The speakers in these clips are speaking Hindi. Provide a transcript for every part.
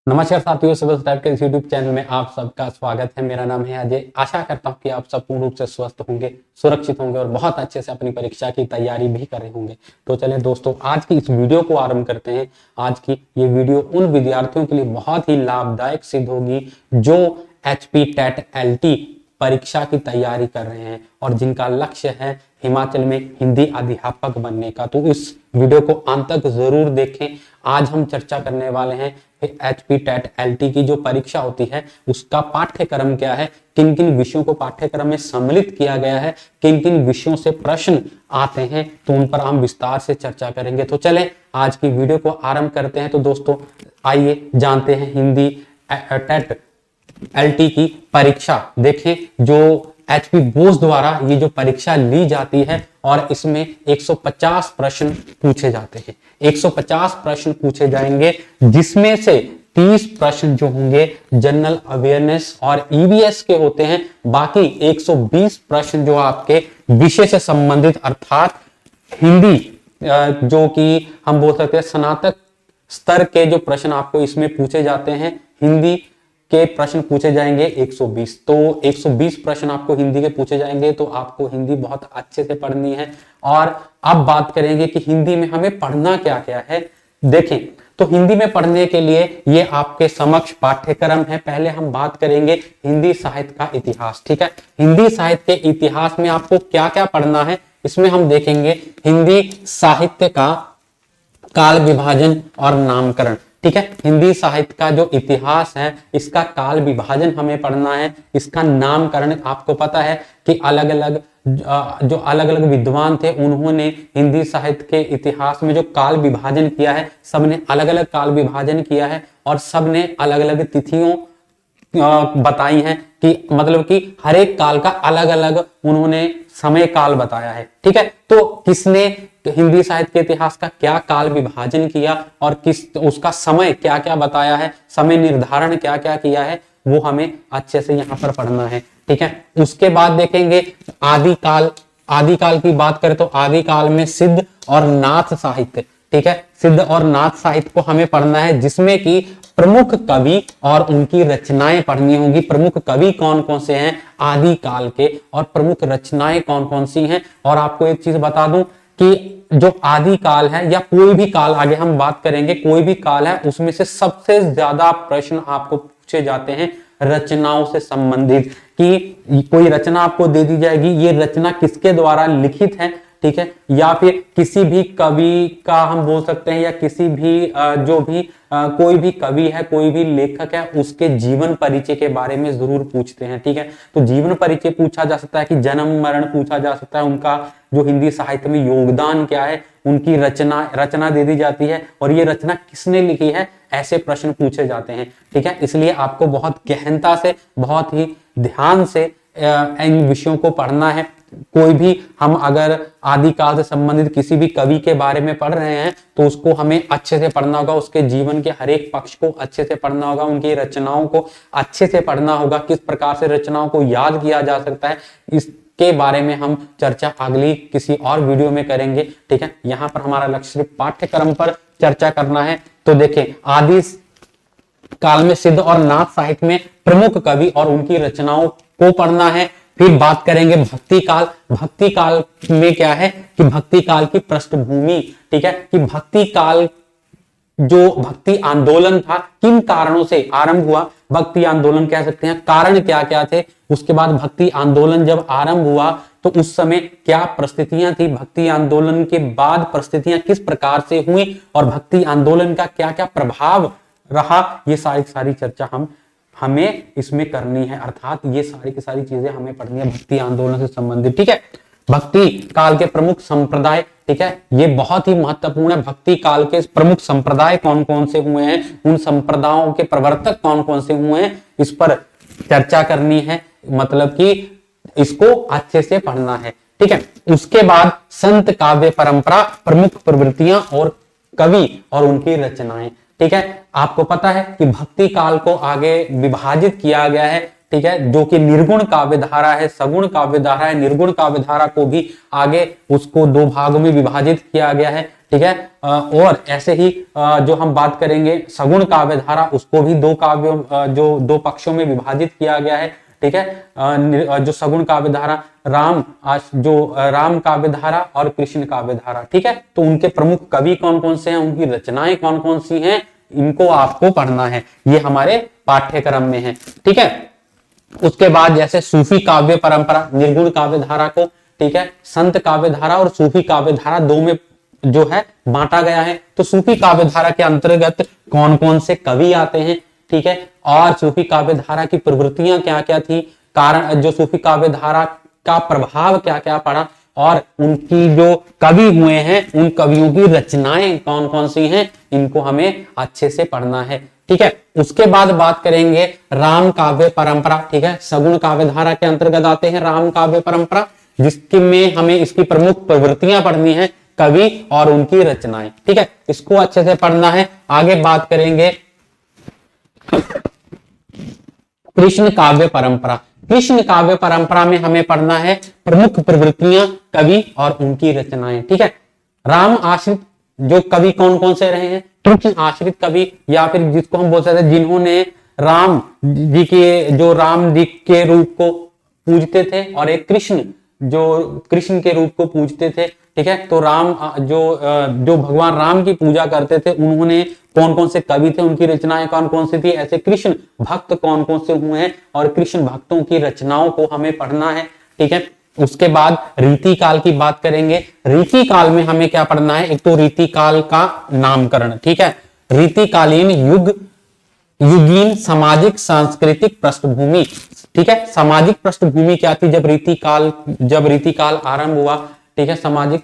नमस्कार साथियों, सिविल स्टार्ट के इस यूट्यूब चैनल में आप सबका स्वागत है। मेरा नाम है अजय। आशा करता हूं कि आप सब पूर्ण रूप से स्वस्थ होंगे, सुरक्षित होंगे और बहुत अच्छे से अपनी परीक्षा की तैयारी भी कर रहे होंगे। तो चलिए दोस्तों, आज की इस वीडियो को आरंभ करते हैं। आज की ये वीडियो उन विद्यार्थियों के लिए बहुत ही लाभदायक सिद्ध होगी जो HP टेट LT परीक्षा की तैयारी कर रहे हैं और जिनका लक्ष्य है हिमाचल में हिंदी अध्यापक बनने का। तो इस वीडियो को अंत तक जरूर देखें। आज हम चर्चा करने वाले हैं HP टेट LT की जो परीक्षा होती है उसका पाठ्यक्रम क्या है, किन किन विषयों को पाठ्यक्रम में सम्मिलित किया गया है, किन किन विषयों से प्रश्न आते हैं, तो उन पर हम विस्तार से चर्चा करेंगे। तो चले आज की वीडियो को आरंभ करते हैं। तो दोस्तों आइए जानते हैं हिंदी टेट LT की परीक्षा। देखें, जो HP बोस द्वारा ये जो परीक्षा ली जाती है और इसमें 150 प्रश्न पूछे जाते हैं। 150 प्रश्न पूछे जाएंगे, जिसमें से 30 प्रश्न जो होंगे जनरल अवेयरनेस और EVS के होते हैं। बाकी 120 प्रश्न जो आपके विषय से संबंधित अर्थात हिंदी, जो कि हम बोल सकते हैं स्नातक स्तर के जो प्रश्न आपको इसमें पूछे जाते हैं, हिंदी के प्रश्न पूछे जाएंगे 120। तो 120 प्रश्न आपको हिंदी के पूछे जाएंगे। तो आपको हिंदी बहुत अच्छे से पढ़नी है। और अब बात करेंगे कि हिंदी में हमें पढ़ना क्या क्या है। देखें, तो हिंदी में पढ़ने के लिए ये आपके समक्ष पाठ्यक्रम है। पहले हम बात करेंगे हिंदी साहित्य का इतिहास। ठीक है, हिंदी साहित्य के इतिहास में आपको क्या क्या पढ़ना है, इसमें हम देखेंगे हिंदी साहित्य का काल विभाजन और नामकरण। ठीक है, हिंदी साहित्य का जो इतिहास है इसका काल विभाजन हमें पढ़ना है। इसका नामकरण, आपको पता है कि अलग अलग विद्वान थे, उन्होंने हिंदी साहित्य के इतिहास में जो काल विभाजन किया है, सबने अलग अलग काल विभाजन किया है और सबने अलग अलग तिथियों बताई हैं कि मतलब कि हर एक काल का अलग अलग उन्होंने समय काल बताया है। ठीक है, तो किसने हिंदी साहित्य के इतिहास का क्या काल विभाजन किया और किस उसका समय क्या क्या बताया है, समय निर्धारण क्या क्या किया है, वो हमें अच्छे से यहाँ पर पढ़ना है। ठीक है, उसके बाद देखेंगे आदिकाल। आदिकाल की बात करें तो आदिकाल में सिद्ध और नाथ साहित्य। ठीक है, सिद्ध और नाथ साहित्य को हमें पढ़ना है, जिसमें कि प्रमुख कवि और उनकी रचनाएं पढ़नी होंगी। प्रमुख कवि कौन कौन से हैं आदिकाल के और प्रमुख रचनाएं कौन कौन सी हैं। और आपको एक चीज बता दूं कि जो आदिकाल है या कोई भी काल, आगे हम बात करेंगे, कोई भी काल है उसमें से सबसे ज्यादा प्रश्न आपको पूछे जाते हैं रचनाओं से संबंधित। कि कोई रचना आपको दे दी जाएगी, ये रचना किसके द्वारा लिखित है, ठीक है, या फिर किसी भी कवि का हम बोल सकते हैं, या किसी भी जो भी कोई भी कवि है, कोई भी लेखक है, उसके जीवन परिचय के बारे में जरूर पूछते हैं। ठीक है, तो जीवन परिचय पूछा जा सकता है, कि जन्म मरण पूछा जा सकता है, उनका जो हिंदी साहित्य में योगदान क्या है, उनकी रचना दे दी जाती है और ये रचना किसने लिखी है, ऐसे प्रश्न पूछे जाते हैं। ठीक है, इसलिए आपको बहुत गहनता से, बहुत ही ध्यान से इन विषयों को पढ़ना है। कोई भी हम अगर आदिकाल से संबंधित किसी भी कवि के बारे में पढ़ रहे हैं तो उसको हमें अच्छे से पढ़ना होगा, उसके जीवन के हर एक पक्ष को अच्छे से पढ़ना होगा, उनकी रचनाओं को अच्छे से पढ़ना होगा, किस प्रकार से रचनाओं को याद किया जा सकता है, इसके बारे में हम चर्चा अगली किसी और वीडियो में करेंगे। ठीक है, यहाँ पर हमारा लक्ष्य सिर्फ पाठ्यक्रम पर चर्चा करना है। तो देखें, आदि काल में सिद्ध और नाथ साहित्य में प्रमुख कवि और उनकी रचनाओं को पढ़ना है। फिर बात करेंगे भक्ति काल। भक्ति काल में क्या है कि भक्ति काल की पृष्ठभूमि, ठीक है, कि भक्ति काल जो भक्ति आंदोलन था किन कारणों से आरंभ हुआ, भक्ति आंदोलन कह सकते हैं, कारण क्या क्या थे। उसके बाद भक्ति आंदोलन जब आरंभ हुआ तो उस समय क्या परिस्थितियां थी, भक्ति आंदोलन के बाद परिस्थितियां किस प्रकार से हुई और भक्ति आंदोलन का क्या क्या प्रभाव रहा, ये सारी चर्चा हमें इसमें करनी है। अर्थात ये सारी की सारी चीजें हमें पढ़नी है भक्ति आंदोलन से संबंधित। ठीक है, भक्ति काल के प्रमुख संप्रदाय, ठीक है, ये बहुत ही महत्वपूर्ण है। भक्ति काल के प्रमुख संप्रदाय कौन कौन से हुए हैं, उन संप्रदायों के प्रवर्तक कौन कौन से हुए हैं, इस पर चर्चा करनी है, मतलब कि इसको अच्छे से पढ़ना है। ठीक है, उसके बाद संत काव्य परंपरा, प्रमुख प्रवृत्तियां और कवि और उनकी रचनाएं। ठीक है, आपको पता है कि भक्ति काल को आगे विभाजित किया गया है ठीक है, जो कि निर्गुण काव्य धारा है, सगुण काव्य धारा है। निर्गुण काव्य धारा को भी आगे उसको दो भागों में विभाजित किया गया है, ठीक है। और ऐसे ही जो हम बात करेंगे सगुण काव्य धारा, उसको भी दो काव्यों जो दो पक्षों में विभाजित किया गया है, ठीक है। जो सगुण काव्य धारा राम काव्य धारा और कृष्ण काव्य धारा, ठीक है। तो उनके प्रमुख कवि कौन कौन से हैं, उनकी रचनाएं कौन कौन सी हैं, इनको आपको पढ़ना है, ये हमारे पाठ्यक्रम में है, ठीक है। उसके बाद जैसे सूफी काव्य परंपरा, निर्गुण काव्य धारा को, ठीक है, संत काव्य धारा और सूफी काव्य धारा दो में जो है बांटा गया है। तो सूफी काव्य धारा के अंतर्गत कौन कौन से कवि आते हैं, ठीक है, और सूफी काव्य धारा की प्रवृत्तियां क्या क्या थी, कारण जो सूफी काव्य धारा का प्रभाव क्या क्या पड़ा, और उनकी जो कवि हुए हैं उन कवियों की रचनाएं कौन कौन सी हैं, इनको हमें अच्छे से पढ़ना है, ठीक है। उसके बाद बात करेंगे राम काव्य परंपरा, ठीक है। सगुण काव्य धारा के अंतर्गत आते हैं राम काव्य परंपरा, जिसके में हमें इसकी प्रमुख प्रवृत्तियां पढ़नी है, कवि और उनकी रचनाएं, ठीक है, इसको अच्छे से पढ़ना है। आगे बात करेंगे कृष्ण काव्य परंपरा। कृष्ण काव्य परंपरा में हमें पढ़ना है प्रमुख प्रवृत्तियां, कवि और उनकी रचनाएं, ठीक है। राम आश्रित जो कवि कौन कौन से रहे हैं, कृष्ण आश्रित कवि, या फिर जिसको हम बोल सकते हैं जिन्होंने राम जी के रूप को पूजते थे और एक कृष्ण के रूप को पूजते थे, ठीक है। तो राम जो भगवान राम की पूजा करते थे, उन्होंने कौन कौन से कवि थे, उनकी रचनाएं कौन कौन सी थी, ऐसे कृष्ण भक्त कौन कौन से हुए हैं, और कृष्ण भक्तों की रचनाओं को हमें पढ़ना है, ठीक है। उसके बाद रीति काल की बात करेंगे। रीति काल में हमें क्या पढ़ना है, एक तो रीति काल का नामकरण, ठीक है। रीतिकालीन युगीन सामाजिक सांस्कृतिक पृष्ठभूमि, ठीक है। सामाजिक पृष्ठभूमि क्या थी जब रीति काल आरंभ हुआ, ठीक है। सामाजिक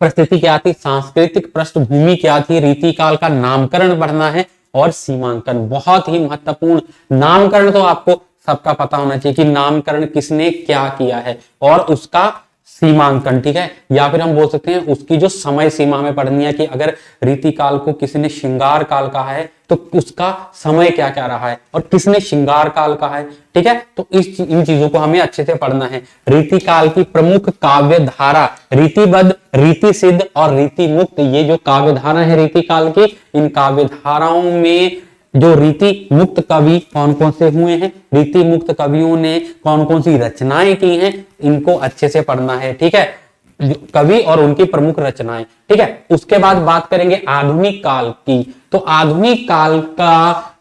परिस्थिति क्या थी, सांस्कृतिक पृष्ठभूमि क्या थी, रीति काल का नामकरण पढ़ना है, और सीमांकन बहुत ही महत्वपूर्ण। नामकरण तो आपको सबका पता होना चाहिए कि नामकरण किसने क्या किया है, और उसका सीमांकन, ठीक है, या फिर हम बोल सकते हैं उसकी जो समय सीमा में पढ़नी है कि अगर रीति काल को किसी ने श्रृंगार काल कहा है तो उसका समय क्या क्या रहा है, और किसने श्रृंगार काल कहा है, ठीक है। तो इन चीजों को हमें अच्छे से पढ़ना है। रीति काल की प्रमुख काव्य धारा, रीतिबद्ध, रीति सिद्ध और रीति मुक्त, ये जो काव्य धारा है रीति काल की, इन काव्य धाराओं में जो रीति मुक्त कवि कौन कौन से हुए हैं, रीति मुक्त कवियों ने कौन कौन सी रचनाएं की हैं, इनको अच्छे से पढ़ना है, ठीक है, कवि और उनकी प्रमुख रचनाएं, ठीक है। उसके बाद बात करेंगे आधुनिक काल की। तो आधुनिक काल का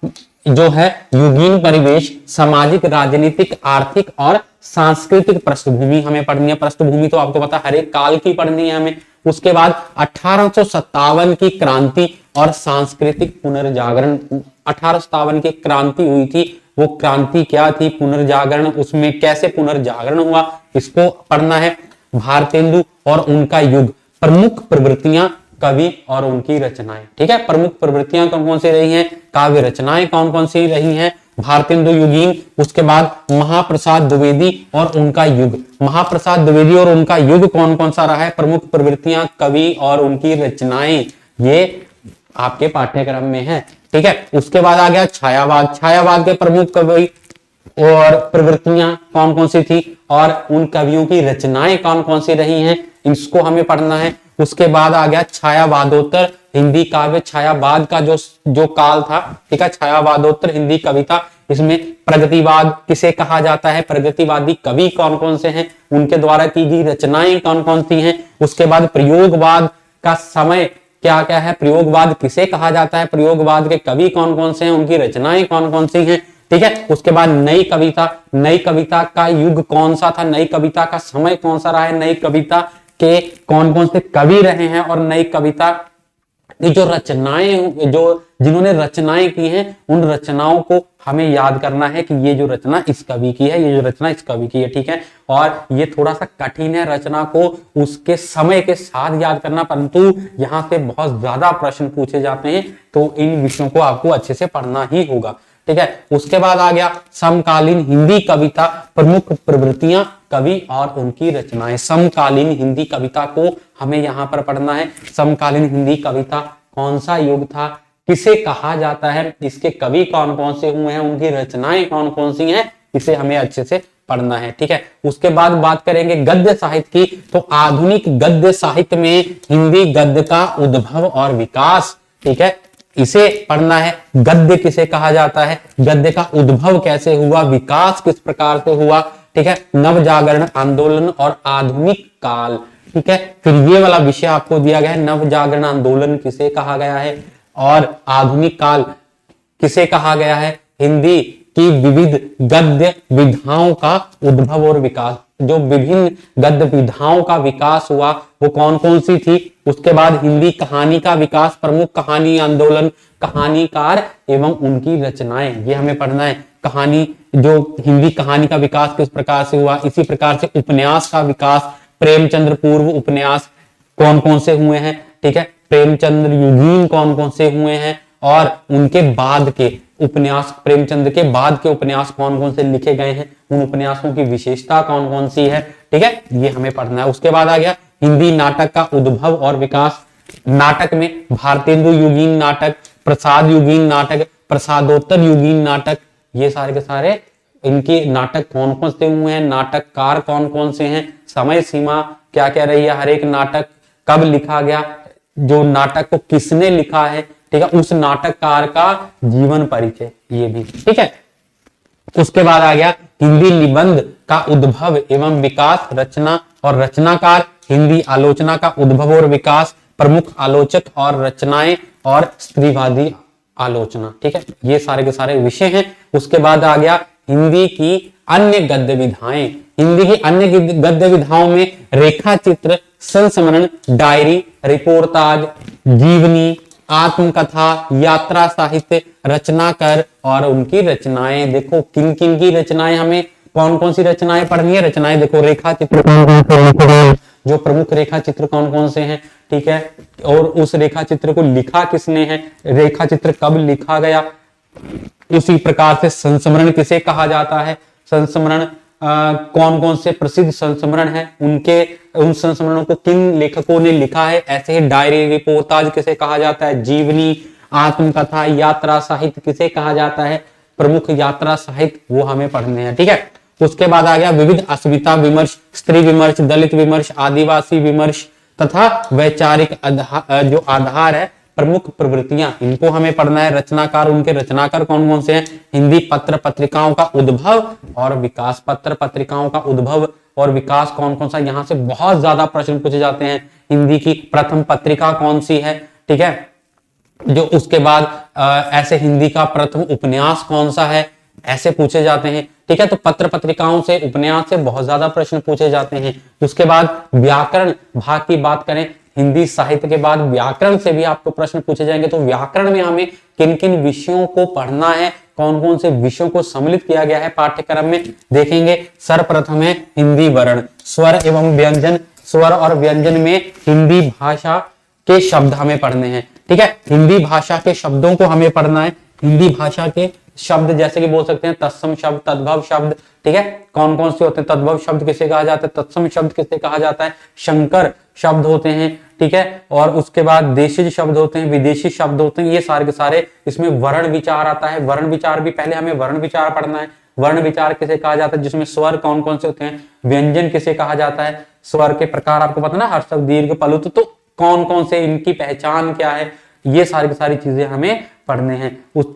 जो है युगीन परिवेश, सामाजिक, राजनीतिक, आर्थिक और सांस्कृतिक पृष्ठभूमि हमें पढ़नी है। पृष्ठभूमि तो आपको पता हर एक काल की पढ़नी है हमें। उसके बाद 1857 की क्रांति और सांस्कृतिक पुनर्जागरण। 1857 की क्रांति हुई थी, वो क्रांति क्या थी, पुनर्जागरण, उसमें कैसे पुनर्जागरण हुआ, इसको पढ़ना है। भारतेंदु और उनका युग, प्रमुख प्रवृत्तियां, कवि और उनकी रचनाएं, ठीक है। प्रमुख प्रवृत्तियां कौन कौन सी रही हैं, काव्य रचनाएं कौन कौन सी रही हैं, भारतेंदु युगीन। उसके बाद महाप्रसाद द्विवेदी और उनका युग। महाप्रसाद द्विवेदी और उनका युग कौन कौन सा रहा है, प्रमुख प्रवृत्तियां, कवि और उनकी रचनाएं, ये आपके पाठ्यक्रम में है, ठीक है। उसके बाद आ गया छायावाद। छायावाद के प्रमुख कवि और प्रवृत्तियां कौन कौन सी थी, और उन कवियों की रचनाएं कौन कौन सी रही हैं, इसको हमें पढ़ना है। उसके बाद आ गया छायावादोत्तर हिंदी काव्य। छायावाद का जो काल था, ठीक है, छायावादोत्तर हिंदी कविता, इसमें प्रगतिवाद किसे कहा जाता है, प्रगतिवादी कवि कौन कौन से हैं, उनके द्वारा की गई रचनाएं कौन कौन सी हैं। उसके बाद प्रयोगवाद का समय क्या क्या है, प्रयोगवाद किसे कहा जाता है, प्रयोगवाद के कवि कौन कौन से हैं, उनकी रचनाएं कौन कौन सी हैं, ठीक है। उसके बाद नई कविता। नई कविता का युग कौन सा था, नई कविता का समय कौन सा रहा है, नई कविता के कौन कौन से कवि रहे हैं, और नई कविता की जो रचनाएं, जिन्होंने रचनाएं की हैं, उन रचनाओं को हमें याद करना है कि ये जो रचना इस कवि की है, ये जो रचना इस कवि की है, ठीक है। और ये थोड़ा सा कठिन है रचना को उसके समय के साथ याद करना, परंतु यहाँ से बहुत ज्यादा प्रश्न पूछे जाते हैं, तो इन विषयों को आपको अच्छे से पढ़ना ही होगा, ठीक है। उसके बाद आ गया समकालीन हिंदी कविता, प्रमुख प्रवृत्तियां, कवि और उनकी रचनाएं। समकालीन हिंदी कविता को हमें यहां पर पढ़ना है। समकालीन हिंदी कविता कौन सा युग था, किसे कहा जाता है, इसके कवि कौन कौन से हुए हैं, उनकी रचनाएं कौन कौन सी हैं, इसे हमें अच्छे से पढ़ना है। ठीक है, उसके बाद बात करेंगे गद्य साहित्य की। तो आधुनिक गद्य साहित्य में हिंदी गद्य का उद्भव और विकास, ठीक है, इसे पढ़ना है। गद्य किसे कहा जाता है, गद्य का उद्भव कैसे हुआ, विकास किस प्रकार से हुआ, ठीक है, नवजागरण आंदोलन और आधुनिक काल। ठीक है, फिर ये वाला विषय आपको दिया गया है, नवजागरण आंदोलन किसे कहा गया है और आधुनिक काल किसे कहा गया है। हिंदी की विविध गद्य विधाओं का उद्भव और विकास, जो विभिन्न गद्य विधाओं का विकास हुआ वो कौन कौन सी थी। उसके बाद हिंदी कहानी का विकास, प्रमुख कहानी आंदोलन, कहानीकार एवं उनकी रचनाएं, ये हमें पढ़ना है। कहानी, जो हिंदी कहानी का विकास किस प्रकार से हुआ, इसी प्रकार से उपन्यास का विकास, प्रेमचंद्र पूर्व उपन्यास कौन कौन से हुए हैं, ठीक है, प्रेमचंद्र युगीन कौन कौन से हुए हैं और उनके बाद के उपन्यास, प्रेमचंद्र के बाद के उपन्यास कौन कौन से लिखे गए हैं, उन उपन्यासों की विशेषता कौन कौन सी है, ठीक है, ये हमें पढ़ना है। उसके बाद आ गया हिंदी नाटक का उद्भव और विकास। नाटक में भारतेंदु युगीन नाटक, प्रसाद युगीन नाटक, प्रसादोत्तर युगीन नाटक, ये सारे के सारे इनके नाटक कौन कौन से हुए हैं, नाटककार कौन कौन से हैं, समय सीमा क्या क्या रही है, हर एक नाटक कब लिखा गया, जो नाटक को किसने लिखा है, ठीक है, उस नाटककार का जीवन परिचय, ये भी, ठीक है। उसके बाद आ गया हिंदी निबंध का उद्भव एवं विकास, रचना और रचनाकार, हिंदी आलोचना का उद्भव और विकास, प्रमुख आलोचक और रचनाएं और स्त्रीवादी आलोचना, ठीक है, ये सारे के सारे विषय हैं। उसके बाद आ गया हिंदी की अन्य गद्य विधाएं। हिंदी की अन्य गद्य विधाओं में रेखा चित्र, संस्मरण, डायरी, रिपोर्टाज, जीवनी, आत्मकथा, यात्रा साहित्य, रचनाकार और उनकी रचनाएं। देखो किन किन की रचनाएं, हमें कौन कौन सी रचनाएं पढ़नी है। रचनाएं देखो, रेखा चित्र कौन कौन से लिखे, जो प्रमुख रेखा चित्र कौन कौन से हैं, ठीक है, और उस रेखा चित्र को लिखा किसने है, रेखा चित्र कब लिखा गया। उसी प्रकार से संस्मरण किसे कहा जाता है, संस्मरण कौन कौन से प्रसिद्ध संस्मरण है, उनके उन संस्मरणों को किन लेखकों ने लिखा है। ऐसे ही डायरी, रिपोर्टाज किसे कहा जाता है, जीवनी, आत्मकथा, यात्रा साहित्य किसे कहा जाता है, प्रमुख यात्रा साहित्य, वो हमें पढ़ने हैं, ठीक है। उसके बाद आ गया विविध अस्मिता विमर्श, स्त्री विमर्श, दलित विमर्श, आदिवासी विमर्श तथा वैचारिक जो आधार है, प्रमुख प्रवृत्तियां, इनको हमें पढ़ना है। रचनाकार, उनके रचनाकार कौन कौन से हैं। हिंदी पत्र पत्रिकाओं का उद्भव और विकास, पत्र पत्रिकाओं का उद्भव और विकास कौन कौन सा, यहां से बहुत ज्यादा प्रश्न पूछे जाते हैं। हिंदी की प्रथम पत्रिका कौन सी है, ठीक है, जो उसके बाद ऐसे हिंदी का प्रथम उपन्यास कौन सा है, ऐसे पूछे जाते हैं, ठीक है। तो पत्र पत्रिकाओं से, उपन्यास से बहुत ज्यादा प्रश्न पूछे जाते हैं। उसके बाद व्याकरण भाग की बात करें, हिंदी साहित्य के बाद व्याकरण से भी आपको प्रश्न पूछे जाएंगे। तो व्याकरण में हमें किन किन विषयों को पढ़ना है, कौन कौन से विषयों को सम्मिलित किया गया है पाठ्यक्रम में, देखेंगे। सर्वप्रथम है हिंदी वर्ण, स्वर एवं व्यंजन। स्वर और व्यंजन में हिंदी भाषा के शब्द हमें पढ़ने हैं, ठीक है, हिंदी भाषा के शब्दों को हमें पढ़ना है। हिंदी भाषा के शब्द जैसे कि बोल सकते हैं तत्सम शब्द, तद्भव शब्द, ठीक है, कौन कौन से होते हैं, तद्भव शब्द किसे कहा जाता है, तत्सम शब्द किसे कहा जाता है, शंकर शब्द होते हैं, ठीक है, और उसके बाद देशिज शब्द होते हैं, विदेशी शब्द होते हैं, ये सारे के सारे। इसमें वर्ण विचार आता है, वर्ण विचार भी पहले हमें वर्ण विचार पढ़ना है। वर्ण विचार किसे कहा जाता है, जिसमें स्वर कौन कौन से होते हैं, व्यंजन किसे कहा जाता है, स्वर के प्रकार आपको पता ना, हर्षक, दीर्घ, प्लुत, तो कौन कौन से, इनकी पहचान क्या है, ये सारी की सारी चीजें हमें पढ़ने हैं,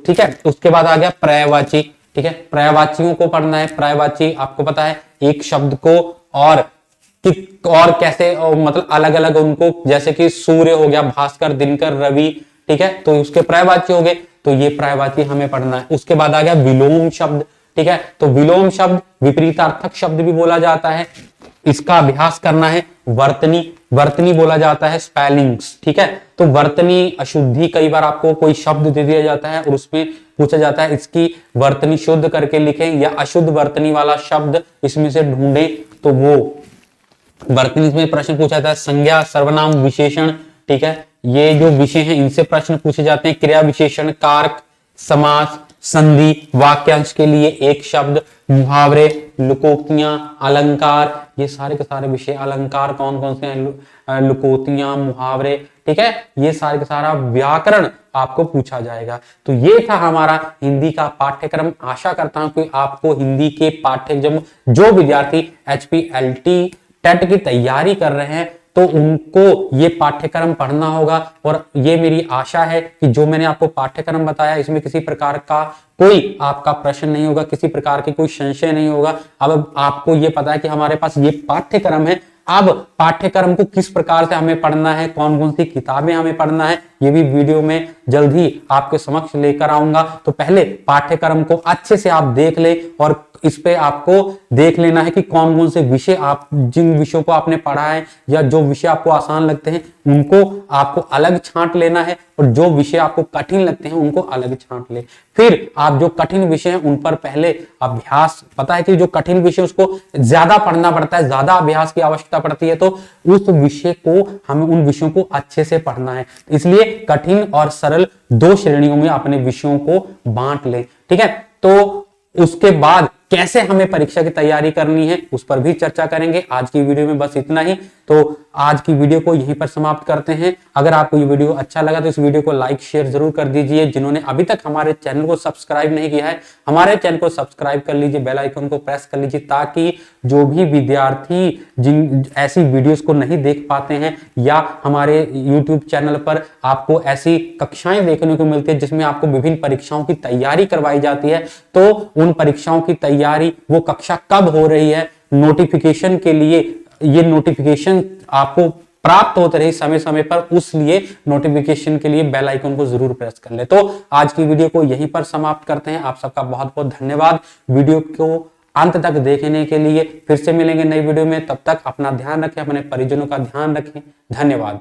ठीक है। उसके बाद आ गया पर्यायवाची, ठीक है, पर्यायवाचियों को पढ़ना है। पर्यायवाची आपको पता है, एक शब्द को और कैसे मतलब अलग अलग उनको, जैसे कि सूर्य हो गया, भास्कर, दिनकर, रवि, ठीक है, तो उसके पर्यायवाची हो गए, तो ये पर्यायवाची हमें पढ़ना है। उसके बाद आ गया विलोम शब्द, ठीक है, तो विलोम शब्द विपरीतार्थक शब्द भी बोला जाता है, इसका अभ्यास करना है। वर्तनी, वर्तनी बोला जाता है, स्पेलिंग्स, ठीक है, तो वर्तनी अशुद्धि, कई बार आपको कोई शब्द दे दिया जाता है और उसमें पूछा जाता है इसकी वर्तनी शुद्ध करके लिखें या अशुद्ध वर्तनी वाला शब्द इसमें से ढूंढें, तो वो वर्तनी में प्रश्न पूछा जाता है। संज्ञा, सर्वनाम, विशेषण, ठीक है, ये जो विषय हैं इनसे प्रश्न पूछे जाते हैं। क्रिया विशेषण, कारक, समास, संधि, वाक्यांश के लिए एक शब्द, मुहावरे, लुकोक्तियां, अलंकार, ये सारे के सारे विषय। अलंकार कौन कौन से हैं, लुकोक्तियां, मुहावरे, ठीक है, ये सारा का सारा व्याकरण आपको पूछा जाएगा। तो ये था हमारा हिंदी का पाठ्यक्रम। आशा करता हूं कि आपको हिंदी के पाठ्यक्रम, जो विद्यार्थी HPLT टेट की तैयारी कर रहे हैं तो उनको ये पाठ्यक्रम पढ़ना होगा। और ये मेरी आशा है कि जो मैंने आपको पाठ्यक्रम बताया इसमें किसी प्रकार का कोई आपका प्रश्न नहीं होगा, किसी प्रकार की कोई संशय नहीं होगा। अब आपको ये पता है कि हमारे पास ये पाठ्यक्रम है। अब पाठ्यक्रम को किस प्रकार से हमें पढ़ना है, कौन कौन सी किताबें हमें पढ़ना है, ये भी वीडियो में जल्द ही आपके समक्ष लेकर आऊंगा। तो पहले पाठ्यक्रम को अच्छे से आप देख ले और इस पे आपको देख लेना है कि कौन कौन से विषय, आप जिन विषयों को आपने पढ़ा है या जो विषय आपको आसान लगते हैं उनको आपको अलग छांट लेना है, और जो विषय आपको कठिन लगते हैं उनको अलग छांट ले। फिर आप जो कठिन विषय हैं उन पर पहले अभ्यास, पता है कि जो कठिन विषय उसको ज्यादा पढ़ना पड़ता है, ज्यादा अभ्यास की आवश्यकता पड़ती है, तो उस विषय को हमें, उन विषयों को अच्छे से पढ़ना है। इसलिए कठिन और सरल दो श्रेणियों में अपने विषयों को बांट ले, ठीक है। तो उसके बाद कैसे हमें परीक्षा की तैयारी करनी है उस पर भी चर्चा करेंगे। आज की वीडियो में बस इतना ही। तो आज की वीडियो को यहीं पर समाप्त करते हैं। अगर आपको ये वीडियो अच्छा लगा तो इस वीडियो को लाइक शेयर जरूर कर दीजिए। जिन्होंने अभी तक हमारे चैनल को सब्सक्राइब नहीं किया है, हमारे चैनल को सब्सक्राइब कर लीजिए, बेल आइकन को प्रेस कर लीजिए, ताकि जो भी विद्यार्थी जिन ऐसी वीडियोस को नहीं देख पाते हैं या हमारे यूट्यूब चैनल पर आपको ऐसी कक्षाएं देखने को मिलती है जिसमें आपको विभिन्न परीक्षाओं की तैयारी करवाई जाती है, तो उन परीक्षाओं की तैयारी, वो कक्षा कब हो रही है, नोटिफिकेशन के लिए ये नोटिफिकेशन आपको प्राप्त होते रहे समय समय पर, उसलिए नोटिफिकेशन के लिए बेल आइकन को जरूर प्रेस कर ले। तो आज की वीडियो को यहीं पर समाप्त करते हैं। आप सबका बहुत बहुत धन्यवाद वीडियो को अंत तक देखने के लिए। फिर से मिलेंगे नई वीडियो में, तब तक अपना ध्यान रखें, अपने परिजनों का ध्यान रखें। धन्यवाद।